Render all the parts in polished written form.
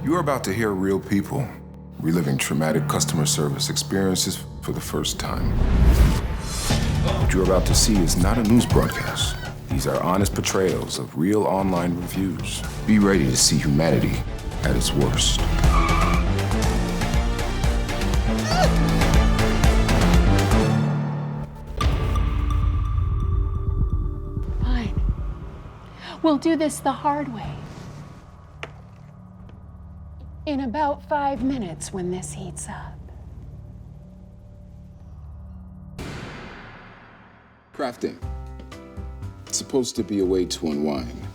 You are about to hear real people reliving traumatic customer service experiences for the first time. What you're about to see is not a news broadcast. These are honest portrayals of real online reviews. Be ready to see humanity at its worst. Fine. We'll do this the hard way. In about 5 minutes when this heats up. Crafting. It's supposed to be a way to unwind.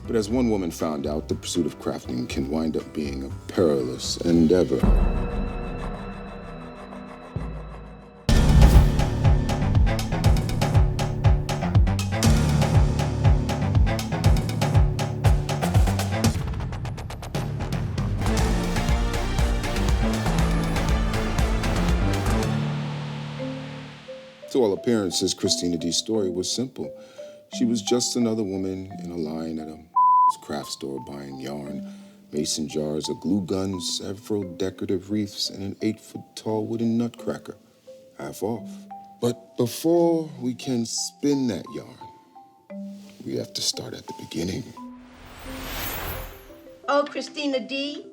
But as one woman found out, the pursuit of crafting can wind up being a perilous endeavor. To all appearances, Christina D's story was simple. She was just another woman in a line at a craft store buying yarn, mason jars, a glue gun, several decorative wreaths, and an 8-foot-tall wooden nutcracker, half off. But before we can spin that yarn, we have to start at the beginning. Oh, Christina D.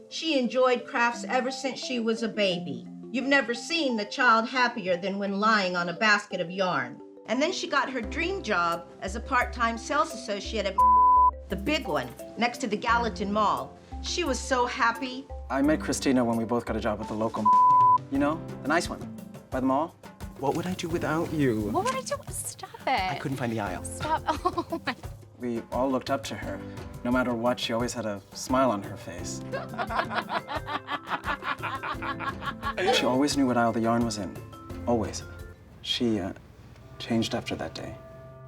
She enjoyed crafts ever since she was a baby. You've never seen a child happier than when lying on a basket of yarn. And then she got her dream job as a part-time sales associate at the big one, next to the Gallatin Mall. She was so happy. I met Christina when we both got a job at the local you know, the nice one, by the mall. What would I do without you? What would I do? Stop it. I couldn't find the aisle. Stop. Oh my. We all looked up to her. No matter what, she always had a smile on her face. She always knew what aisle the yarn was in. Always. She changed after that day.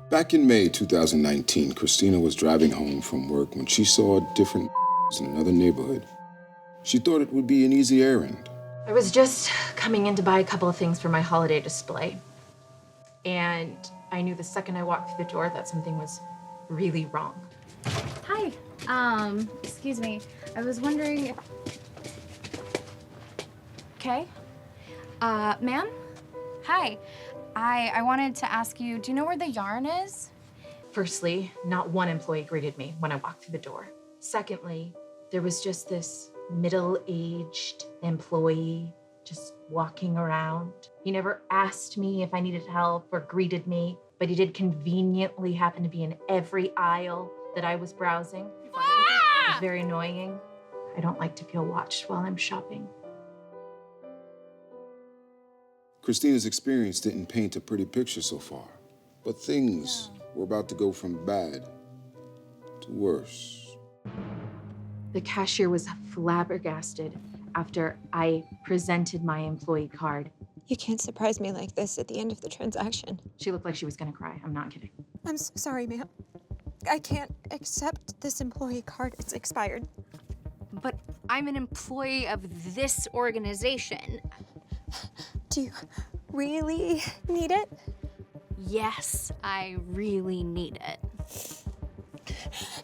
Back in May 2019, Christina was driving home from work when she saw a different in another neighborhood. She thought it would be an easy errand. I was just coming in to buy a couple of things for my holiday display. And I knew the second I walked through the door that something was really wrong. Hi. Excuse me. I was wondering if... Okay. Ma'am? Hi. I wanted to ask you, do you know where the yarn is? Firstly, not one employee greeted me when I walked through the door. Secondly, there was just this middle-aged employee just walking around. He never asked me if I needed help or greeted me, but he did conveniently happen to be in every aisle that I was browsing. It was very annoying. I don't like to feel watched while I'm shopping. Christina's experience didn't paint a pretty picture so far, but things were about to go from bad to worse. The cashier was flabbergasted after I presented my employee card. You can't surprise me like this at the end of the transaction. She looked like she was gonna cry. I'm not kidding. I'm so sorry, ma'am. I can't accept this employee card. It's expired. But I'm an employee of this organization. Do you really need it? Yes, I really need it.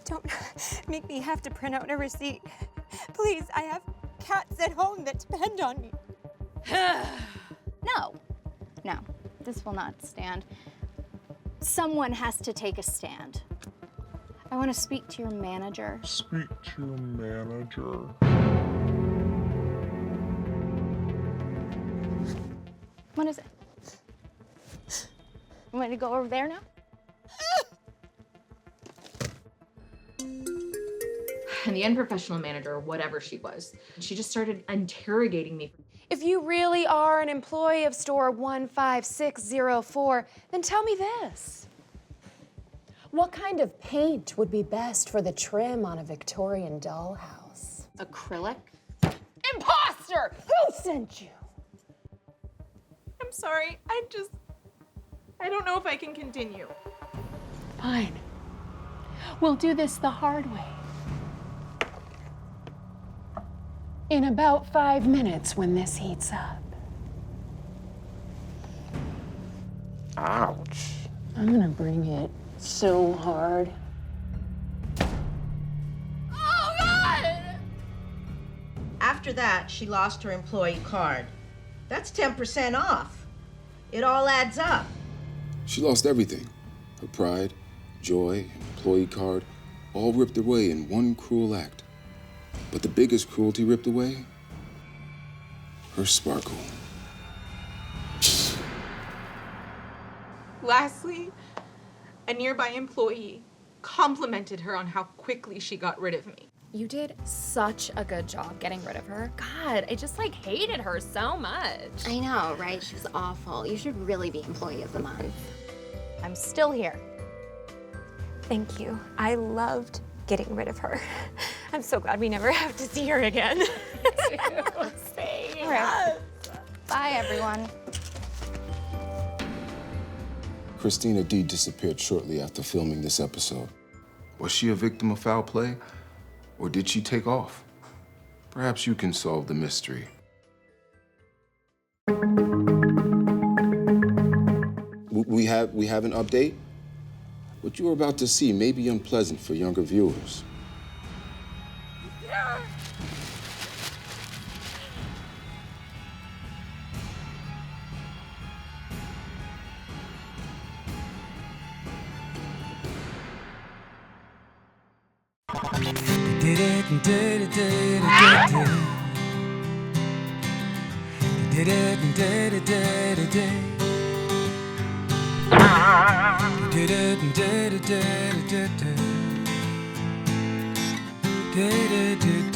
Don't make me have to print out a receipt. Please, I have cats at home that depend on me. No, this will not stand. Someone has to take a stand. I want to speak to your manager. Speak to your manager. What is it? You want me to go over there now? And the unprofessional manager, or whatever she was, she just started interrogating me. If you really are an employee of store 15604, then tell me this. What kind of paint would be best for the trim on a Victorian dollhouse? Acrylic? Imposter! Who sent you? I'm sorry, I don't know if I can continue. Fine. We'll do this the hard way. In about 5 minutes when this heats up. Ouch. I'm gonna bring it so hard. Oh, God! After that, she lost her employee card. That's 10% off. It all adds up. She lost everything. Her pride, joy, employee card, all ripped away in one cruel act. But the biggest cruelty ripped away? Her sparkle. Lastly, a nearby employee complimented her on how quickly she got rid of me. You did such a good job getting rid of her. God, I just like hated her so much. I know, right? She was awful. You should really be Employee of the Month. I'm still here. Thank you. I loved getting rid of her. I'm so glad we never have to see her again. Same. Right. Bye, everyone. Christina D. disappeared shortly after filming this episode. Was she a victim of foul play, or did she take off? Perhaps you can solve the mystery. We have an update. What you are about to see may be unpleasant for younger viewers. Did